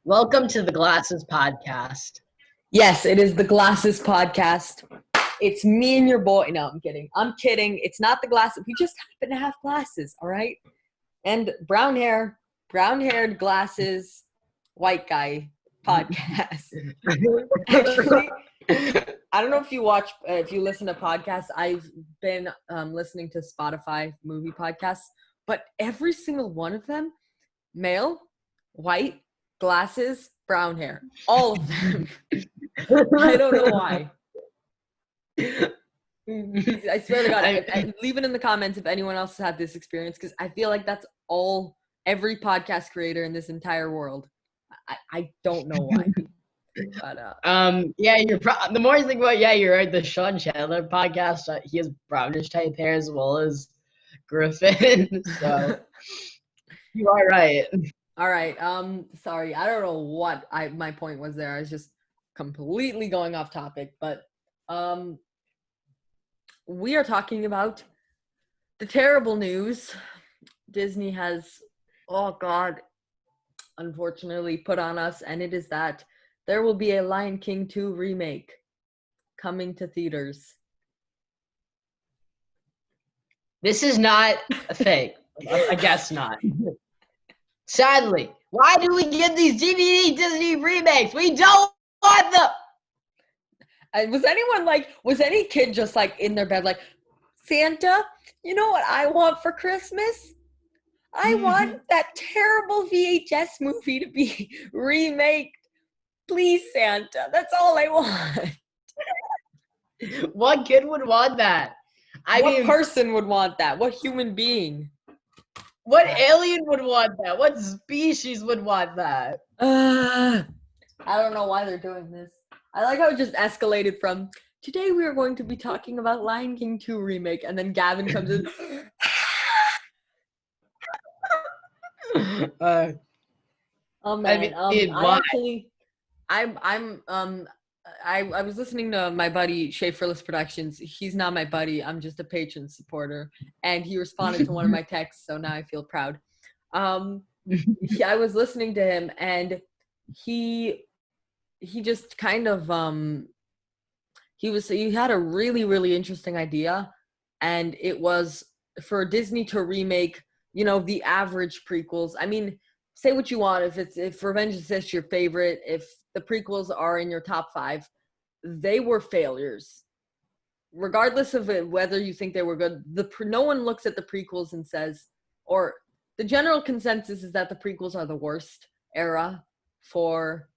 Welcome to the Glasses Podcast. Yes, it is the Glasses Podcast. It's me and your boy. No, I'm kidding. It's not the glasses. We just happen to have glasses, all right? And brown-haired glasses, white guy podcast. Actually, I don't know if you listen to podcasts. I've been listening to Spotify movie podcasts, but every single one of them, male, white, glasses, brown hair, all of them. I don't know why. I swear to God, leave it in the comments if anyone else has had this experience, because I feel like that's every podcast creator in this entire world. I don't know why. But, the more you think about you're right. The Sean Chandler podcast, he has brownish type hair as well as Griffin. So you are right. All right. Sorry, I don't know what my point was there. I was just completely going off topic, but we are talking about the terrible news Disney has, unfortunately put on us, and it is that there will be a Lion King 2 remake coming to theaters. This is not a thing. I guess not. Sadly. Why do we get these DVD Disney remakes? We don't want them! Was any kid just like in their bed like, Santa, you know what I want for Christmas? I want that terrible VHS movie to be remade. Please, Santa. That's all I want. What kid would want that? What person would want that? What human being? What alien would want that? What species would want that? I don't know why they're doing this. I like how it just escalated from, today we are going to be talking about Lion King 2 remake, and then Gavin comes in. Oh man, I was listening to my buddy Schaeferless Productions. He's not my buddy. I'm just a patron supporter, and he responded to one of my texts, so now I feel proud. I was listening to him, and he just kind of he had a really, really interesting idea, and it was for Disney to remake, the average prequels. I mean, say what you want. If Revenge of the Sith your favorite, if the prequels are in your top 5, they were failures. Regardless of whether you think they were good, no one looks at the prequels and says, or the general consensus is that the prequels are the worst era for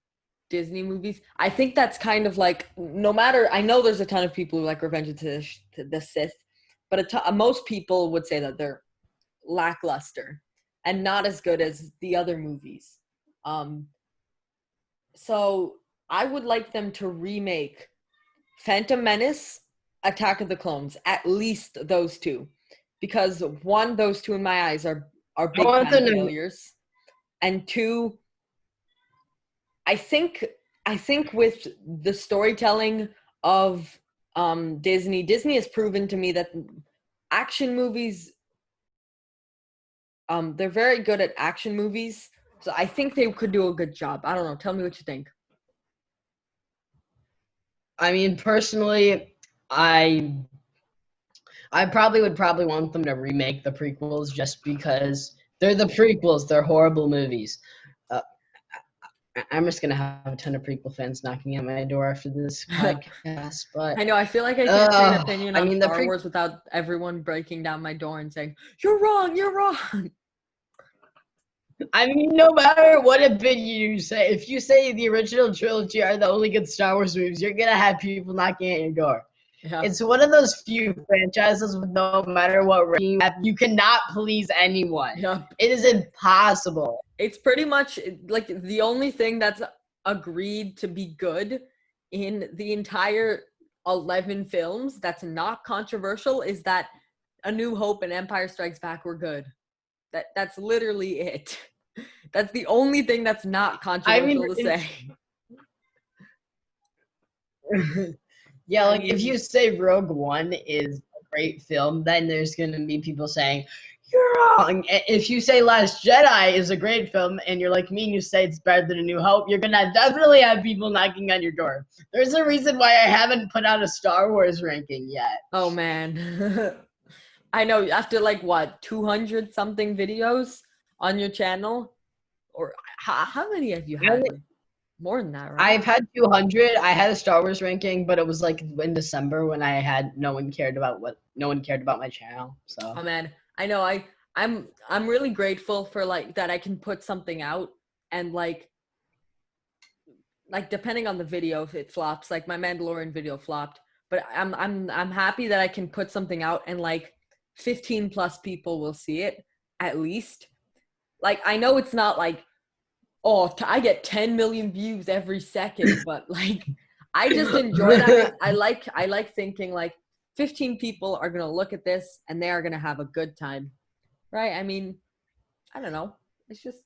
Disney movies. I think that's kind of like, no matter, I know there's a ton of people who like Revenge of the Sith, but most people would say that they're lackluster and not as good as the other movies. So I would like them to remake Phantom Menace, Attack of the Clones, at least those two, because one, those two in my eyes are big time failures, and two, I think with the storytelling of Disney has proven to me that action movies, they're very good at action movies. So I think they could do a good job. I don't know. Tell me what you think. I mean, personally, I probably would want them to remake the prequels just because they're the prequels. They're horrible movies. I'm just going to have a ton of prequel fans knocking at my door after this podcast. But I know. I feel like I can't say an opinion on Star Wars without everyone breaking down my door and saying, you're wrong. I mean, no matter what opinion you say, if you say the original trilogy are the only good Star Wars movies, you're going to have people knocking at your door. Yeah. It's one of those few franchises with no matter what ranking you cannot please anyone. Yeah. It is impossible. It's pretty much like the only thing that's agreed to be good in the entire 11 films that's not controversial is that A New Hope and Empire Strikes Back were good. That's literally it. That's the only thing that's not controversial to say. Yeah, like if you say Rogue One is a great film, then there's going to be people saying, You're wrong. If you say Last Jedi is a great film and you're like me and you say it's better than A New Hope, you're gonna definitely have people knocking on your door. There's a reason why I haven't put out a Star Wars ranking yet. Oh man. I know after like what 200 something videos on your channel, or how many have you had? Like, more than that, right? I've had 200. I had a Star Wars ranking, but it was like in December when I had no one cared about my channel. So Oh man, I know. I'm really grateful for like that I can put something out and like depending on the video if it flops, like my Mandalorian video flopped, but I'm happy that I can put something out and like 15 plus people will see it at least. Like I know it's not like I get 10 million views every second, but like I just enjoy that. I like thinking like 15 people are going to look at this and they are going to have a good time. Right? I mean, I don't know. It's just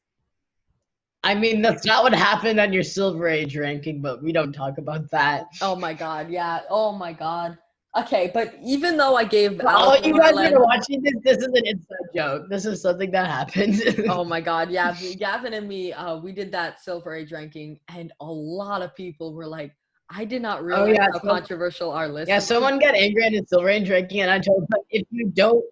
I mean, that's not what happened on your Silver Age ranking, but we don't talk about that. Oh my god, yeah. Oh my god. Okay, but even though I gave all you guys that are watching this is an inside joke. This is something that happened. Oh my god, yeah. Gavin and me, we did that Silver Age ranking, and a lot of people were like, I did not realize how controversial our list was. Yeah, someone got angry at the Silver Age ranking, and I told them if you don't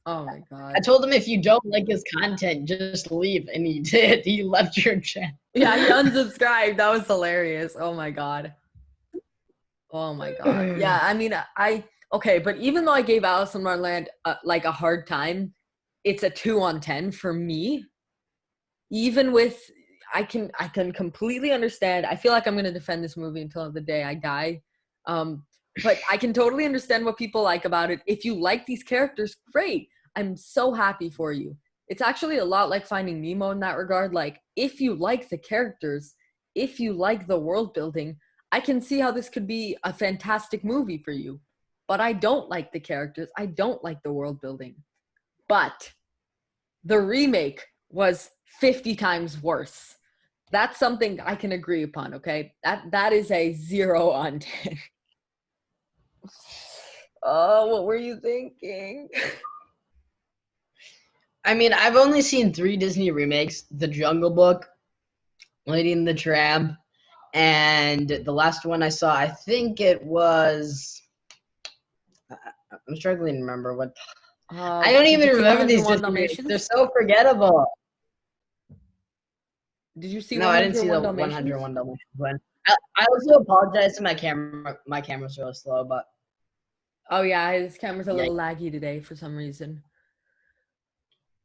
oh my god. I told him if you don't like his content, just leave, and he did. He left your channel. Yeah, he unsubscribed. That was hilarious. Oh my god. Oh my god. Yeah, I mean, okay, but even though I gave Alice in Wonderland like a hard time, it's a 2 on 10 for me. Even with I can completely understand. I feel like I'm going to defend this movie until the day I die. But I can totally understand what people like about it. If you like these characters, great. I'm so happy for you. It's actually a lot like Finding Nemo in that regard. Like, if you like the characters, if you like the world building, I can see how this could be a fantastic movie for you. But I don't like the characters. I don't like the world building. But the remake was 50 times worse. That's something I can agree upon, okay? That is a 0 on 10. Oh, what were you thinking? I mean, I've only seen 3 Disney remakes: The Jungle Book, Lady and the Tramp, and the last one I saw, I think it was. I'm struggling to remember what. I don't even remember these Disney remakes. They're so forgettable. Did you see? No, I didn't see the 101 Dalmatians one. I also apologize to my camera. My camera's really slow, but. Oh yeah, his camera's a little laggy today for some reason.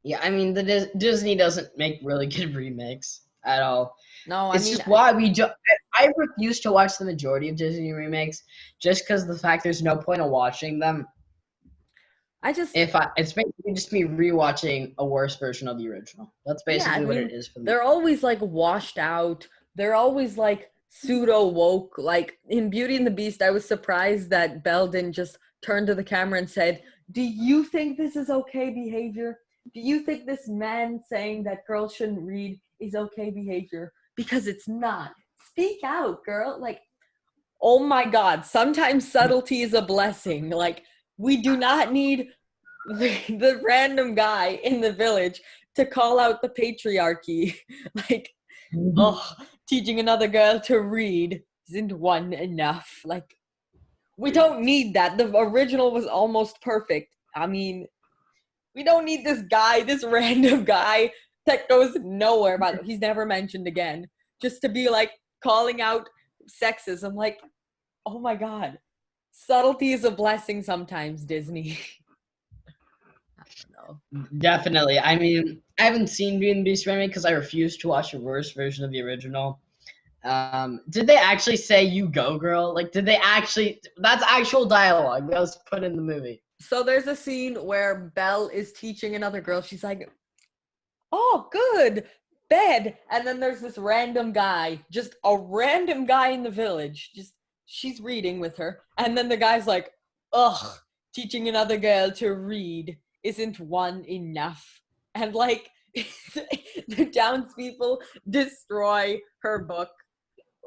Yeah, I mean, the Disney doesn't make really good remakes at all. No, it's just why I refuse to watch the majority of Disney remakes just because of the fact there's no point of watching them. It's basically just me rewatching a worse version of the original. That's basically what it is for me. They're always like washed out. They're always like pseudo woke. Like in Beauty and the Beast, I was surprised that Belle didn't just turn to the camera and said, "Do you think this is okay behavior? Do you think this man saying that girls shouldn't read is okay behavior? Because it's not. Speak out, girl." Like, oh my God, sometimes subtlety is a blessing. Like, we do not need the random guy in the village to call out the patriarchy. Like, teaching another girl to read isn't one enough. Like, we don't need that. The original was almost perfect. I mean, we don't need this guy, this random guy that goes nowhere, but he's never mentioned again, just to be like calling out sexism. Like, oh my God. Subtlety is a blessing sometimes, Disney. I don't know. Definitely. I mean, I haven't seen Beauty and the Beast remake because I refuse to watch a worse version of the original. Did they actually say "you go, girl"? Like, did they actually? That's actual dialogue that was put in the movie. So there's a scene where Belle is teaching another girl. She's like, "Oh, good, bed." And then there's this random guy, just a random guy in the village. Just she's reading with her. And then the guy's like, "Ugh, teaching another girl to read isn't one enough." And like, the townspeople destroy her book.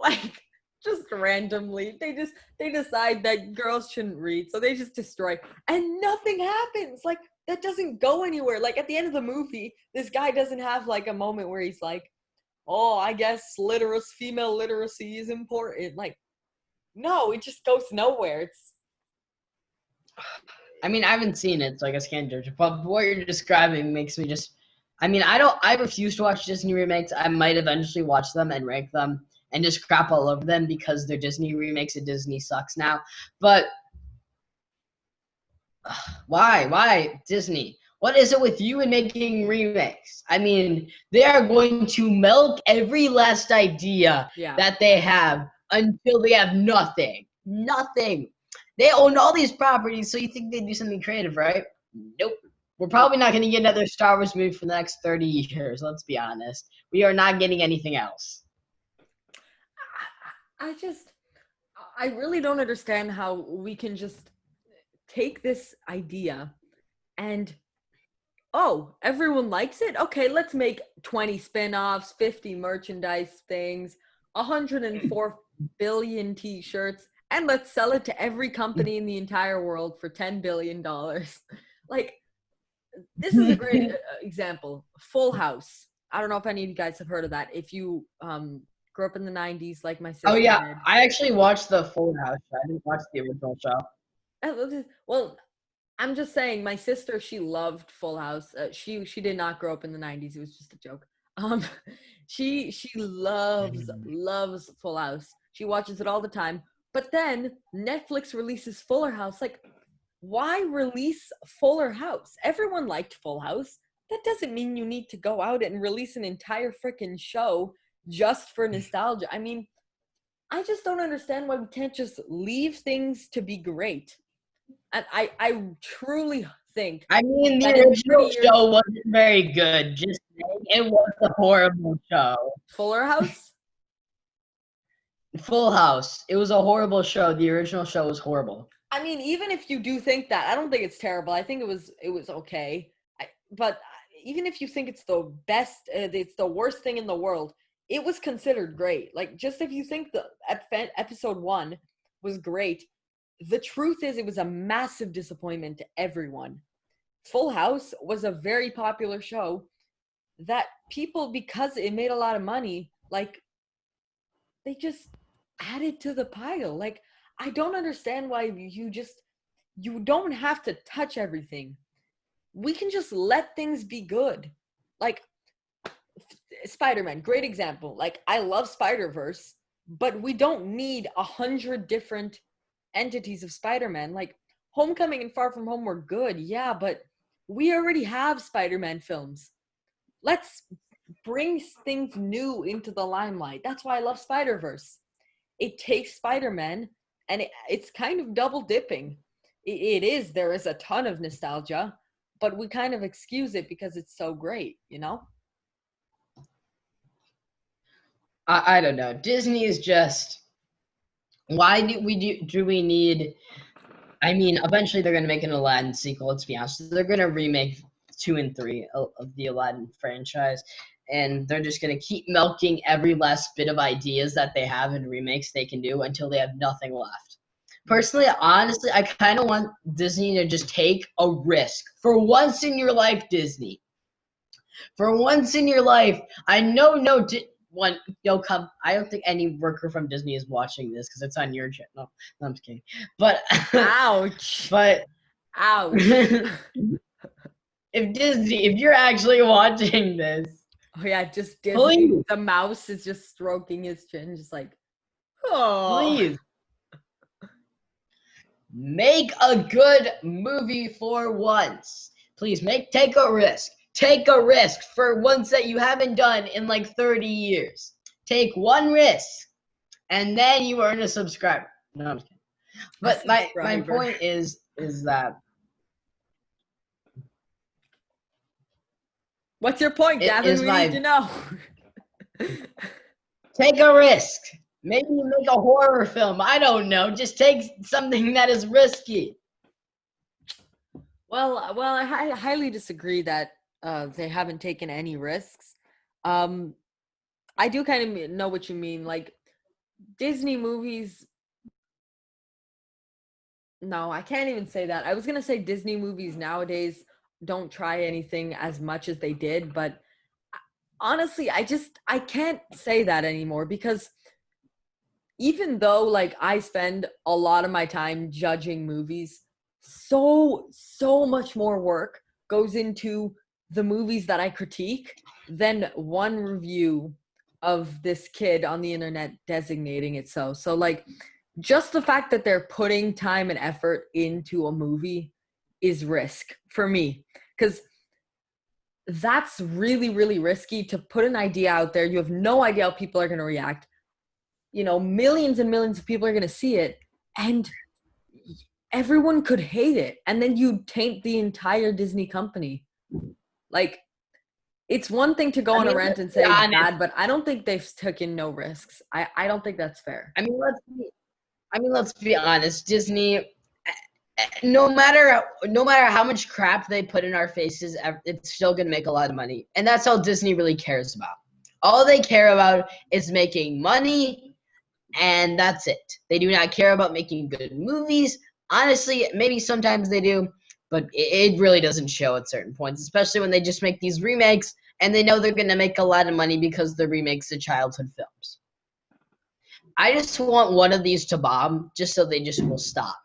Like, just randomly. They decide that girls shouldn't read, so they just destroy. And nothing happens. Like, that doesn't go anywhere. Like at the end of the movie, this guy doesn't have like a moment where he's like, oh, I guess female literacy is important. Like, no, it just goes nowhere. I mean, I haven't seen it, so I guess I can't judge it. But what you're describing makes me just. I mean, I refuse to watch Disney remakes. I might eventually watch them and rank them and just crap all over them because they're Disney remakes and Disney sucks now. But why Disney? What is it with you and making remakes? I mean, they are going to milk every last idea that they have until they have nothing. Nothing. They own all these properties, so you think they'd do something creative, right? Nope. We're probably not going to get another Star Wars movie for the next 30 years, let's be honest. We are not getting anything else. I really don't understand how we can just take this idea and, oh, everyone likes it? Okay, let's make 20 spin-offs, 50 merchandise things, 104 billion t-shirts, and let's sell it to every company in the entire world for $10 billion. Like, this is a great example. Full House. I don't know if any of you guys have heard of that. If you grew up in the 90s like my sister did. did. I actually watched the Full House show. I didn't watch the original show. Well, I'm just saying, my sister, she loved Full House. She did not grow up in the 90s. It was just a joke. She loves Full House. She watches it all the time. But then Netflix releases Fuller House. Like, why release Fuller House? Everyone liked Full House. That doesn't mean you need to go out and release an entire freaking show just for nostalgia. I mean, I just don't understand why we can't just leave things to be great. And I truly think. I mean, the original show wasn't very good. Just saying, it was a horrible show. Fuller House? Full House. It was a horrible show. The original show was horrible. I mean, even if you do think that, I don't think it's terrible. I think it was okay. But even if you think it's the best, it's the worst thing in the world, it was considered great. Like, just if you think the episode 1 was great, the truth is it was a massive disappointment to everyone. Full House was a very popular show that people, because it made a lot of money, like, they just added to the pile. Like, I don't understand why you don't have to touch everything. We can just let things be good. Like, Spider-Man, great example. Like, I love Spider-Verse, but we don't need 100 different entities of Spider-Man. Like, Homecoming and Far From Home were good, yeah, but we already have Spider-Man films. Let's bring things new into the limelight. That's why I love Spider-Verse. It takes Spider-Man and it's kind of double dipping. There is a ton of nostalgia, but we kind of excuse it because it's so great, you know? I don't know. Disney is just, why do we need, I mean, eventually they're going to make an Aladdin sequel, let's be honest. They're going to remake 2 and 3 of the Aladdin franchise, and they're just going to keep milking every last bit of ideas that they have in remakes they can do until they have nothing left. Personally, honestly, I kind of want Disney to just take a risk. For once in your life, Disney. For once in your life, I know come. I don't think any worker from Disney is watching this because it's on your channel. No, I'm just kidding. But ouch. But ouch. if you're actually watching this, oh yeah, just Disney. Please. The mouse is just stroking his chin, just like, oh. Please. Make a good movie for once. Please take a risk. Take a risk for once that you haven't done in like 30 years. Take one risk, and then you earn a subscriber. No, I'm just kidding. But my point is that. What's your point, Gavin? We need to know. Take a risk. Maybe you make a horror film. I don't know. Just take something that is risky. Well, I highly disagree that they haven't taken any risks. I do kind of know what you mean. Like, Disney movies. No, I can't even say that. I was going to say Disney movies nowadays don't try anything as much as they did, but honestly, I can't say that anymore, because even though like I spend a lot of my time judging movies, so much more work goes into the movies that I critique than one review of this kid on the internet designating it so. So like, just the fact that they're putting time and effort into a movie is risk for me, because that's really, really risky to put an idea out there. You have no idea how people are going to react. You know, millions and millions of people are going to see it, and everyone could hate it. And then you taint the entire Disney company. Like, it's one thing to go on a rant and say it's bad, but I don't think they've taken no risks. I don't think that's fair. Let's be honest. Disney, no matter how much crap they put in our faces, it's still gonna make a lot of money, and that's all Disney really cares about. All they care about is making money, and that's it. They do not care about making good movies. Honestly, maybe sometimes they do, but it really doesn't show at certain points, especially when they just make these remakes and they know they're gonna make a lot of money because the remakes of childhood films. I just want one of these to bomb, just so they just will stop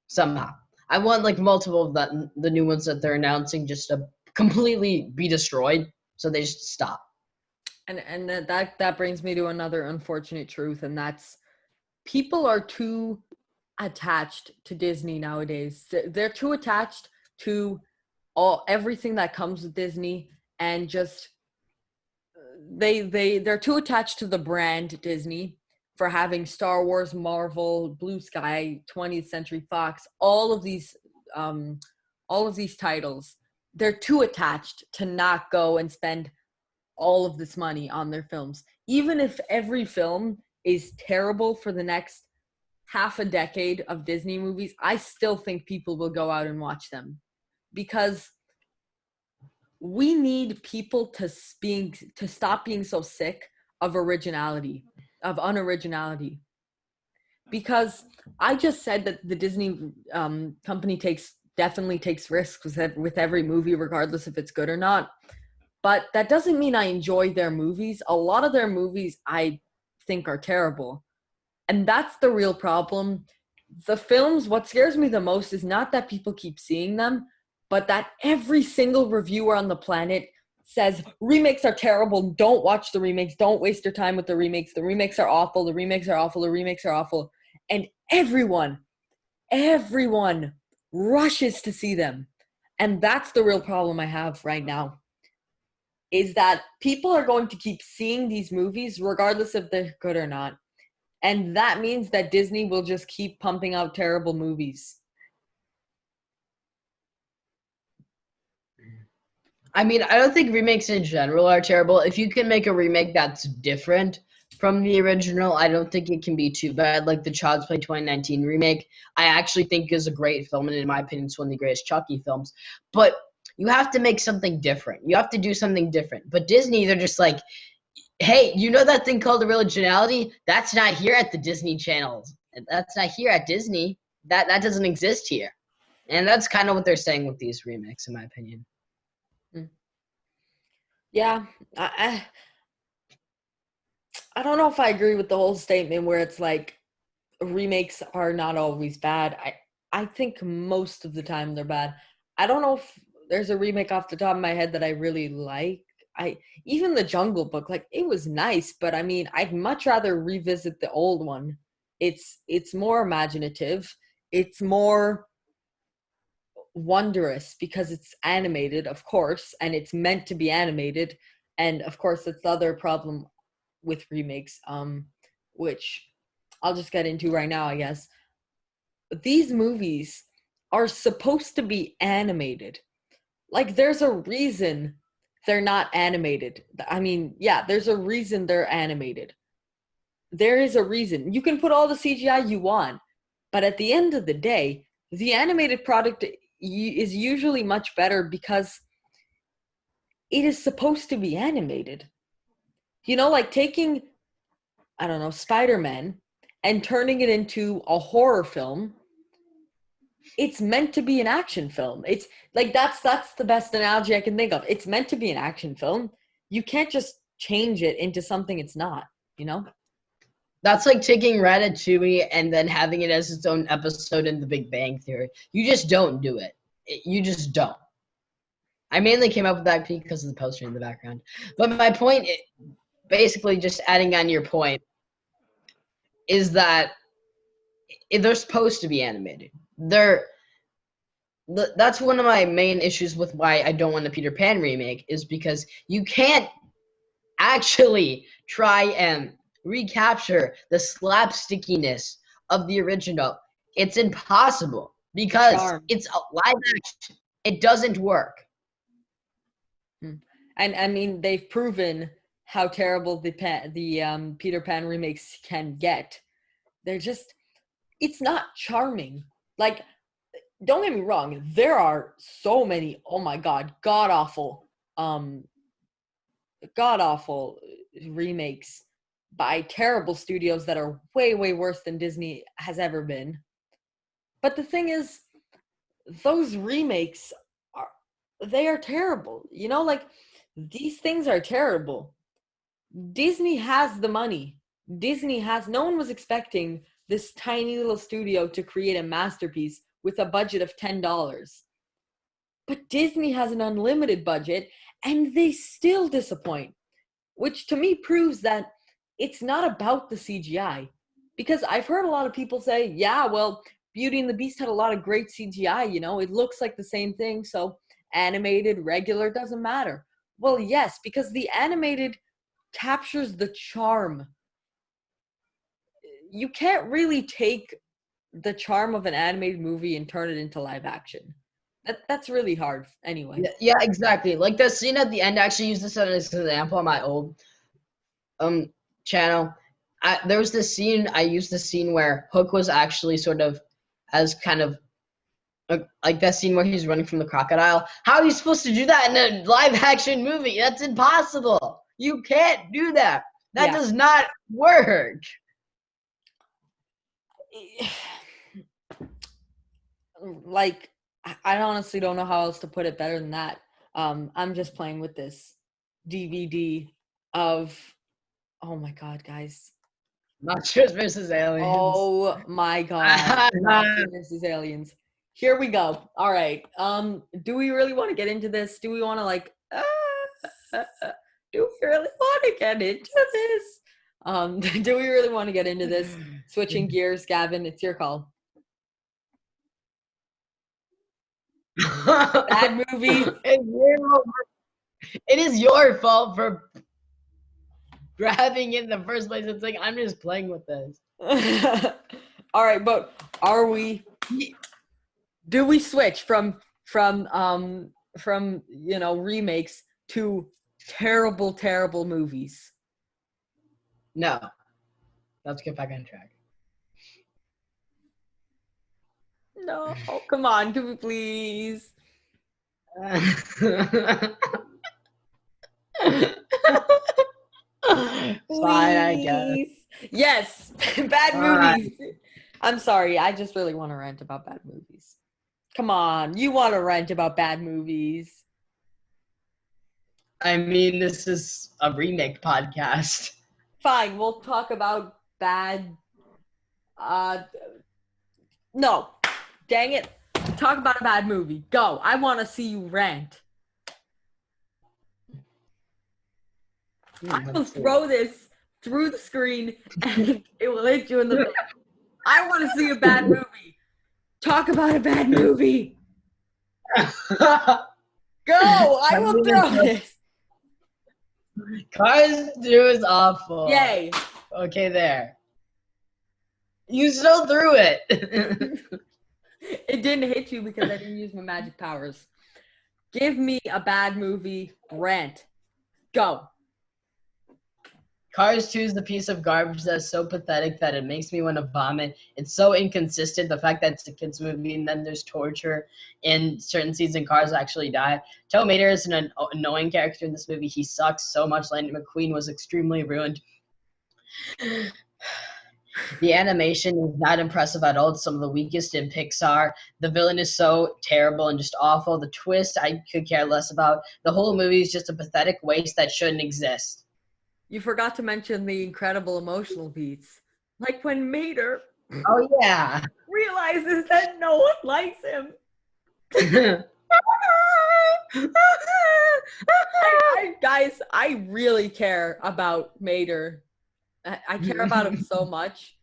somehow. I want like multiple of the new ones that they're announcing just to completely be destroyed, so they just stop. And that brings me to another unfortunate truth, and that's people are too attached to Disney nowadays. They're too attached to everything that comes with Disney, and just they're too attached to the brand Disney for having Star Wars, Marvel, Blue Sky, 20th Century Fox, all of these titles. They're too attached to not go and spend all of this money on their films. Even if every film is terrible for the next half a decade of Disney movies, I still think people will go out and watch them, because we need people to stop being so sick of unoriginality. Because I just said that the Disney company definitely takes risks with every movie, regardless if it's good or not. But that doesn't mean I enjoy their movies. A lot of their movies I think are terrible. And that's the real problem. The films, what scares me the most is not that people keep seeing them, but that every single reviewer on the planet says remakes are terrible. Don't watch the remakes. Don't waste your time with the remakes. The remakes are awful. The remakes are awful. The remakes are awful. And everyone rushes to see them. And that's the real problem I have right now, is that people are going to keep seeing these movies regardless if they're good or not. And that means that Disney will just keep pumping out terrible movies. I mean, I don't think remakes in general are terrible. If you can make a remake that's different from the original, I don't think it can be too bad. Like the Child's Play 2019 remake, I actually think is a great film, and in my opinion, it's one of the greatest Chucky films. But you have to make something different. You have to do something different. But Disney, they're just like, hey, you know that thing called originality? That's not here at the Disney channels. That's not here at Disney. That doesn't exist here. And that's kind of what they're saying with these remakes, in my opinion. Yeah, I don't know if I agree with the whole statement where it's like remakes are not always bad. I think most of the time they're bad. I don't know if there's a remake off the top of my head that I really like. Even the Jungle Book, like, it was nice, but I mean, I'd much rather revisit the old one. It's more imaginative. It's more wondrous because it's animated, of course, and it's meant to be animated. And of course, that's the other problem with remakes, which I'll just get into right now, I guess. These movies are supposed to be animated. Like, there's a reason they're not animated. I mean, yeah, there's a reason they're animated. There is a reason. You can put all the CGI you want, but at the end of the day, the animated product is usually much better because it is supposed to be animated. You know, like taking, I don't know, Spider-Man and turning it into a horror film it's meant to be an action film. It's like that's the best analogy I can think of. It's meant to be an action film. You can't just change it into something it's not, you know? That's like taking Ratatouille and then having it as its own episode in The Big Bang Theory. You just don't do it. You just don't. I mainly came up with that because of the poster in the background. But my point, basically just adding on your point, is that they're supposed to be animated. That's one of my main issues with why I don't want a Peter Pan remake, is because you can't actually try and recapture the slapstickiness of the original. It's impossible because it's a live action. It doesn't work. And I mean, they've proven how terrible the Peter Pan remakes can get. They're just, it's not charming. Like, don't get me wrong, there are so many, oh my god, god awful remakes by terrible studios that are way worse than Disney has ever been. But the thing is, those remakes are terrible. You know, like, these things are terrible. Disney has the money. No one was expecting this tiny little studio to create a masterpiece with a budget of $10. But Disney has an unlimited budget and they still disappoint, which to me proves that it's not about the CGI. Because I've heard a lot of people say, yeah, well, Beauty and the Beast had a lot of great CGI, you know, it looks like the same thing, so animated, regular, doesn't matter. Well, yes, because the animated captures the charm. You can't really take the charm of an animated movie and turn it into live action. That's really hard anyway. Yeah, exactly. Like the scene at the end, I actually used this as an example on my old channel. There was this scene, I used the scene where Hook was actually sort of as kind of like that scene where he's running from the crocodile. How are you supposed to do that in a live action movie? That's impossible. You can't do that. That does not work. Like, I honestly don't know how else to put it better than that. I'm just playing with this DVD of, oh my god, guys. Monsters vs. Aliens. Oh my god. Monsters vs. Aliens. Here we go. All right. Do we really want to get into this? Do we want to do we really want to get into this? Do we really want to get into this? Switching gears, Gavin, it's your call. Bad movie. It is your fault for grabbing it in the first place. It's like, I'm just playing with this. All right, but do we switch from you know, remakes to terrible movies? No. Let's get back on track. No, come on, do we please? Fine, I guess. Yes, bad movies. I'm sorry, I just really want to rant about bad movies. Come on, you want to rant about bad movies. I mean, this is a remake podcast. Fine, we'll talk about bad... No, dang it. Talk about a bad movie. Go. I want to see you rant. I will throw this through the screen and it will hit you in the face. I want to see a bad movie. Talk about a bad movie. Go. I will throw this. Cars 2 is awful. Yay. Okay, there. You still threw it. It didn't hit you because I didn't use my magic powers. Give me a bad movie rant. Go. Cars 2 is the piece of garbage that's so pathetic that it makes me want to vomit. It's so inconsistent, the fact that it's a kid's movie and then there's torture and certain scenes in Cars actually die. Tow Mater is an annoying character in this movie. He sucks so much. Lightning McQueen was extremely ruined. The animation is not impressive at all. It's some of the weakest in Pixar. The villain is so terrible and just awful. The twist I could care less about. The whole movie is just a pathetic waste that shouldn't exist. You forgot to mention the incredible emotional beats. Like when Mater Oh yeah. realizes that no one likes him. Guys, I really care about Mater. I care about him so much.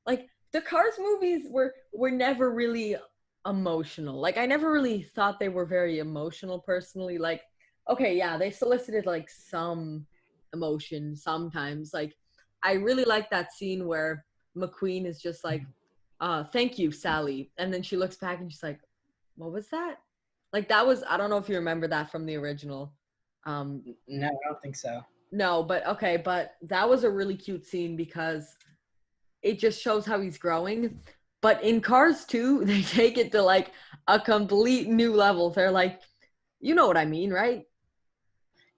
Like the Cars movies were never really emotional. Like I never really thought they were very emotional personally. Like, okay, yeah, they solicited like some emotion sometimes. Like I really like that scene where McQueen is just like, thank you, Sally. And then she looks back and she's like, what was that? Like that was, I don't know if you remember that from the original. No, I don't think so. No, but okay, but that was a really cute scene because it just shows how he's growing. But in Cars 2, they take it to like a complete new level. They're like, you know what I mean, right?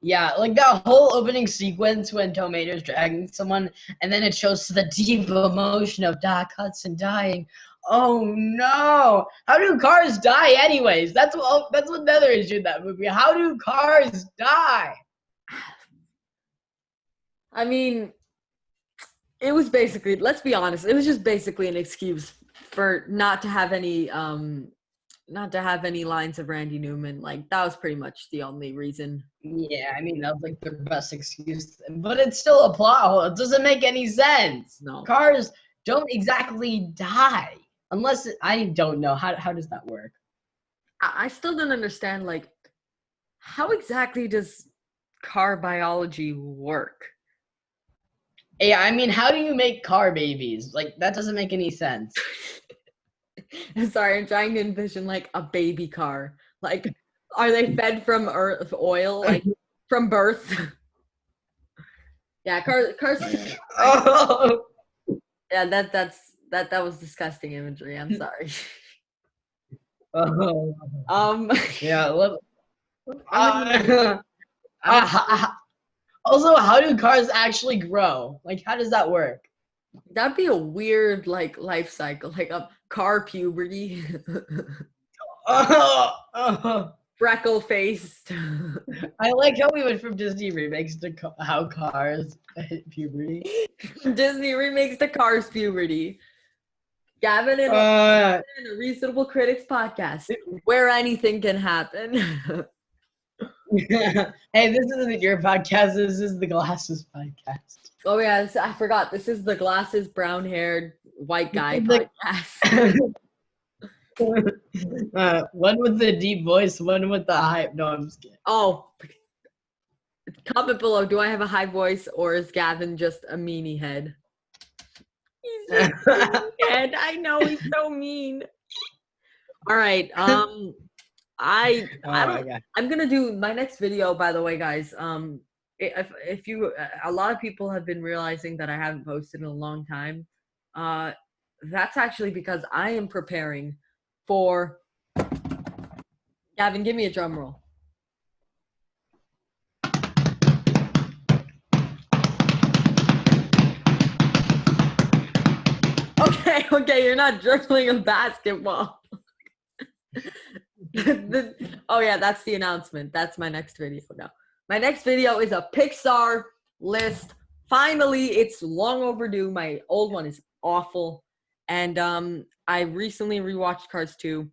Yeah, like that whole opening sequence when Tomato's dragging someone, and then it shows the deep emotion of Doc Hudson dying. Oh no! How do cars die, anyways? That's another issue in that movie. How do cars die? I mean, it was basically, let's be honest, it was just basically an excuse for not to have any lines of Randy Newman. Like that was pretty much the only reason. Yeah, I mean that was like their best excuse, but it's still a plot hole. It doesn't make any sense. No. Cars don't exactly die unless I don't know how does that work. I still don't understand, like, how exactly does car biology work? Yeah, I mean, how do you make car babies? Like that doesn't make any sense. Sorry, I'm trying to envision like a baby car. Like, are they fed from earth oil, like from birth? Yeah, cars. Oh. Yeah, that was disgusting imagery. I'm sorry. Yeah. I'm Also, how do cars actually grow? Like, how does that work? That'd be a weird like life cycle, like a car puberty. Freckle faced. I like how we went from Disney remakes to how cars hit puberty. Disney remakes the Cars puberty. Gavin and a Reasonable Critics podcast, where anything can happen. Hey, this isn't your podcast. This is the Glasses podcast. Oh yeah, I forgot. This is the glasses, brown-haired white guy podcast. One with the deep voice, one with the high. No, I'm just kidding. Oh, comment below. Do I have a high voice, or is Gavin just a meanie head? He's just a meanie head. I know he's so mean. All right. I'm gonna do my next video. By the way, guys. If you, a lot of people have been realizing that I haven't posted in a long time. That's actually because I am preparing for. Gavin, give me a drum roll. Okay, you're not dribbling a basketball. Oh yeah, that's the announcement. That's my next video now. My next video is a Pixar list. Finally, it's long overdue. My old one is awful. And I recently rewatched Cars 2.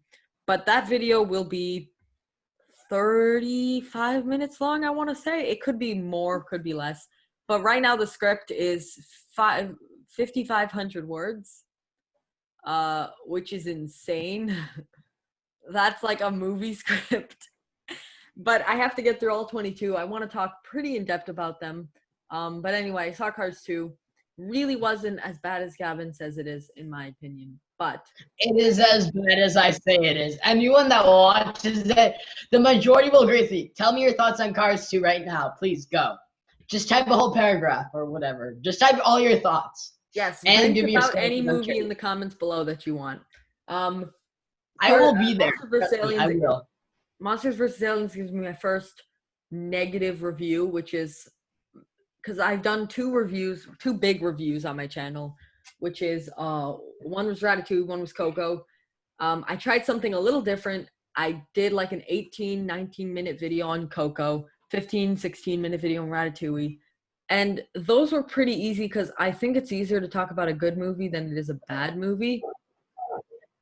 But that video will be 35 minutes long, I want to say. It could be more, could be less. But right now the script is 5,500 words, which is insane. That's like a movie script. But I have to get through all 22. I want to talk pretty in depth about them. But anyway, I saw Cars 2. Really wasn't as bad as Gavin says it is, in my opinion. But it is as bad as I say it is. Anyone that watches it, the majority will agree with me. Tell me your thoughts on Cars 2 right now. Please go. Just type a whole paragraph or whatever. Just type all your thoughts. Yes, and give me about any movie in the comments below that you want. I will be there. I will. Monsters vs. Aliens gives me my first negative review, which is because I've done two big reviews on my channel. which is one was Ratatouille, one was Coco. I tried something a little different. I did like an 18, 19-minute video on Coco, 15, 16-minute video on Ratatouille. And those were pretty easy because I think it's easier to talk about a good movie than it is a bad movie.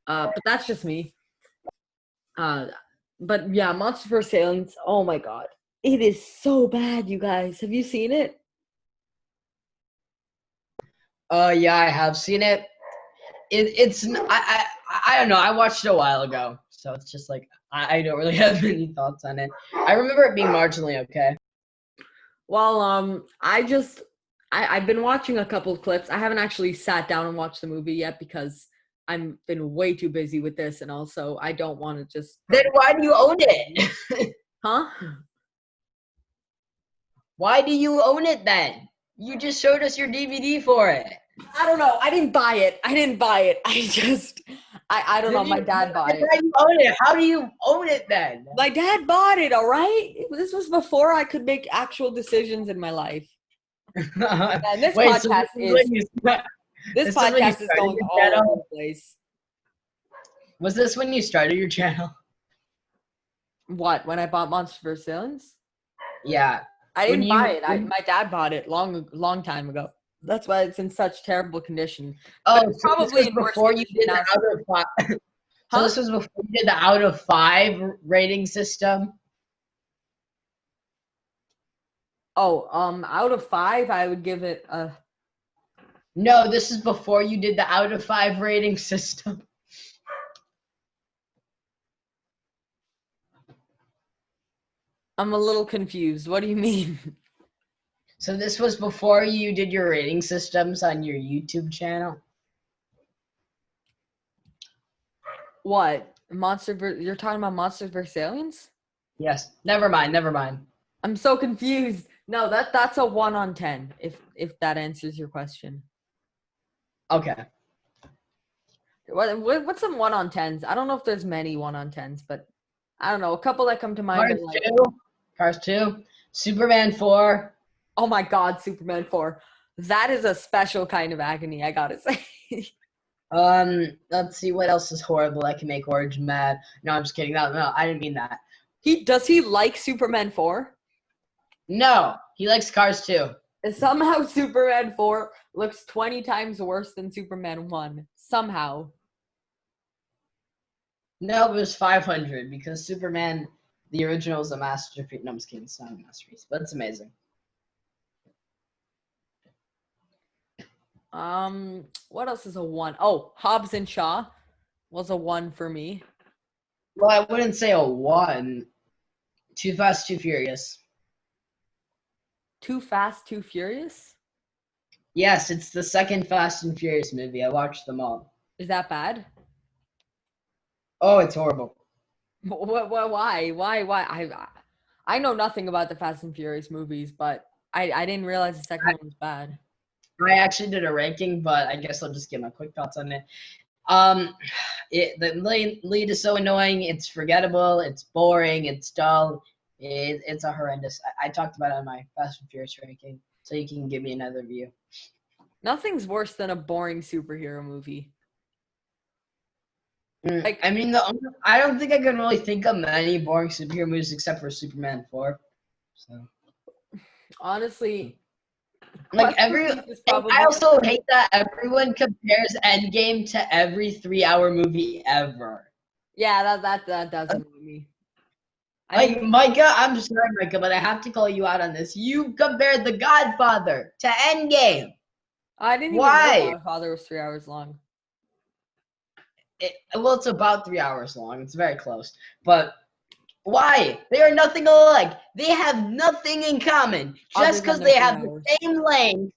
But that's just me. But yeah, Monster vs. Aliens, oh my god. It is so bad, you guys. Have you seen it? Yeah, I have seen it. I don't know. I watched it a while ago, so it's just like I don't really have any thoughts on it. I remember it being marginally okay. Well, I've been watching a couple of clips. I haven't actually sat down and watched the movie yet because I've been way too busy with this, and also I don't want to just. Then why do you own it? Huh? Why do you own it then? You just showed us your DVD for it. I don't know. I didn't buy it. I don't know. My dad bought it. Why do you own it? How do you own it then? My dad bought it, all right? This was before I could make actual decisions in my life. And this podcast is going all over the place. Was this when you started your channel? What? When I bought Monster vs. Aliens? Yeah. I didn't buy it. My dad bought it long time ago. That's why it's in such terrible condition. Oh, so probably before you did the out of 5. So this was before you did the out of 5 rating system. Oh, out of 5, I would give it a. No, this is before you did the out of 5 rating system. I'm a little confused. What do you mean? So this was before you did your rating systems on your YouTube channel? What? You're talking about Monsters vs. Aliens? Yes. Never mind. I'm so confused. No, that's a 1 on 10, if that answers your question. Okay. What's some 1 on 10s? I don't know if there's many 1 on 10s, but I don't know. A couple that come to mind. Cars 2. Superman 4. Oh my god, Superman 4. That is a special kind of agony, I gotta say. Let's see what else is horrible that can make Orange mad. No, I'm just kidding. No, I didn't mean that. Does he like Superman 4? No, he likes Cars 2. Somehow Superman 4 looks 20 times worse than Superman 1. Somehow. No, it was 500 because Superman, the original, is a masterpiece. No, I'm just kidding. It's not a masterpiece, but it's amazing. What else is a 1? Oh, Hobbs and Shaw was a 1 for me. Well, I wouldn't say a 1. Too Fast, Too Furious. Too Fast, Too Furious? Yes, it's the second Fast and Furious movie. I watched them all. Is that bad? Oh, it's horrible. Why? I know nothing about the Fast and Furious movies, but I didn't realize the second one was bad. I actually did a ranking, but I guess I'll just give my quick thoughts on it. The lead is so annoying. It's forgettable. It's boring. It's dull. It's a horrendous. I talked about it on my Fast and Furious ranking, so you can give me another view. Nothing's worse than a boring superhero movie. I mean, I don't think I can really think of many boring superhero movies except for Superman 4. So honestly, I also hate that everyone compares Endgame to every 3-hour movie ever. Yeah, that does annoy me. Micah, I'm sorry, Micah, but I have to call you out on this. You compared The Godfather to Endgame. I didn't even know Godfather was 3 hours long. Well, it's about 3 hours long. It's very close. But why? They are nothing alike. They have nothing in common. Just because they have the same length,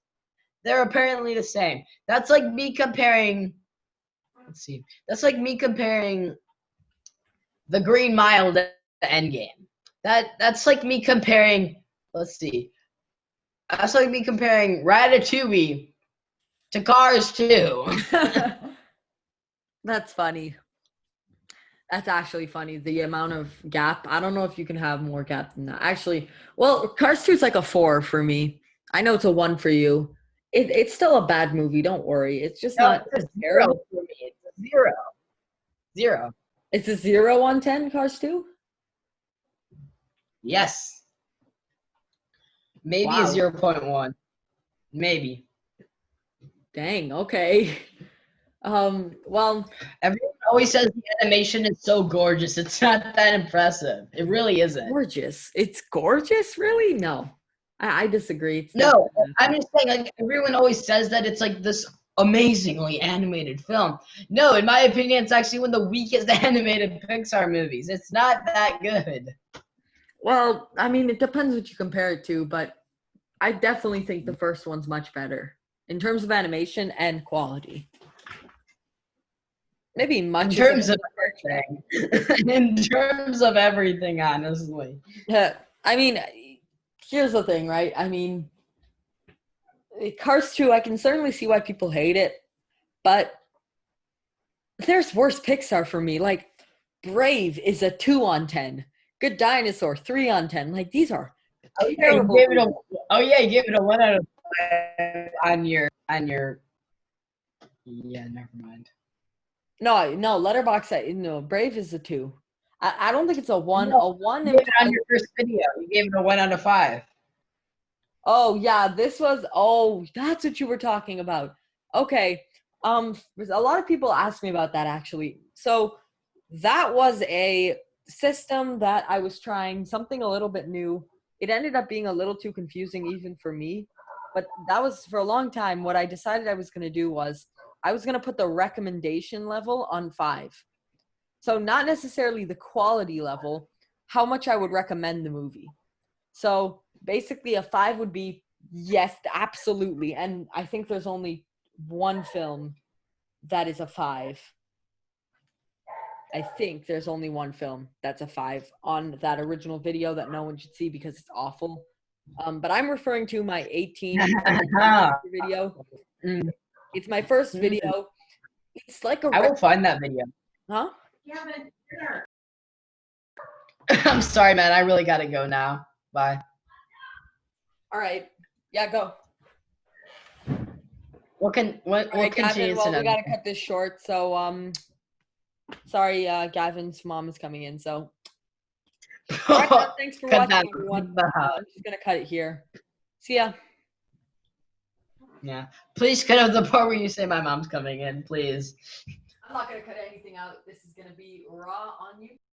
they're apparently the same. That's like me comparing. Let's see. That's like me comparing The Green Mile to Endgame. That's like me comparing. Let's see. That's like me comparing Ratatouille to Cars 2. That's funny. That's actually funny. The amount of gap. I don't know if you can have more gap than that. Actually, well, Cars 2 is like a 4 for me. I know it's a 1 for you. It's still a bad movie. Don't worry. It's just No, not it's a zero terrible. for me. It's a zero. Zero. It's a 0 on 10, Cars 2? Yes. Maybe a Wow. 0.1. Maybe. Dang, okay. Well, Everyone always says the animation is so gorgeous. It's not that impressive. It really isn't. gorgeous. It's gorgeous, really? No. I disagree. It's No, definitely I'm just saying, like, everyone always says that it's like this amazingly animated film. No, in my opinion, it's actually one of the weakest animated Pixar movies. It's not that good. well, I mean, it depends what you compare it to, but I definitely think the first one's much better in terms of animation and quality. Maybe In much isn't terms of everything. In terms of everything, honestly. I mean, here's the thing, right? I mean, Cars 2, I can certainly see why people hate it, but there's worse Pixar for me. Like, Brave is a 2 on 10. Good Dinosaur, 3 on 10. Like, these are terrible. You gave it a 1 out of 5 yeah, never mind. No, Letterboxd, no, Brave is a 2. I don't think it's a 1. No, A 1 you gave it on your first video. You gave it a 1 out of 5. Oh, yeah, that's what you were talking about. Okay. A lot of people asked me about that actually. So that was a system that I was trying, something a little bit new. It ended up being a little too confusing even for me, but that was for a long time. What I decided I was going to do was I was going to put the recommendation level on 5. So not necessarily the quality level, how much I would recommend the movie. So basically a 5 would be yes, absolutely. And I think there's only one film that is a 5. I think there's only one film that's a 5 on that original video that no one should see because it's awful. But I'm referring to my 18 video. It's my first video. It's like a I will find that video. Huh? I'm sorry, man. I really gotta go now. Bye. All right. Yeah, go. What Gavin, well, we gotta cut this short. So sorry, Gavin's mom is coming in, so all right, thanks for watching, everyone. I'm just gonna cut it here. See ya. Yeah. Please cut out the part where you say my mom's coming in, please. I'm not gonna cut anything out. This is gonna be raw on you.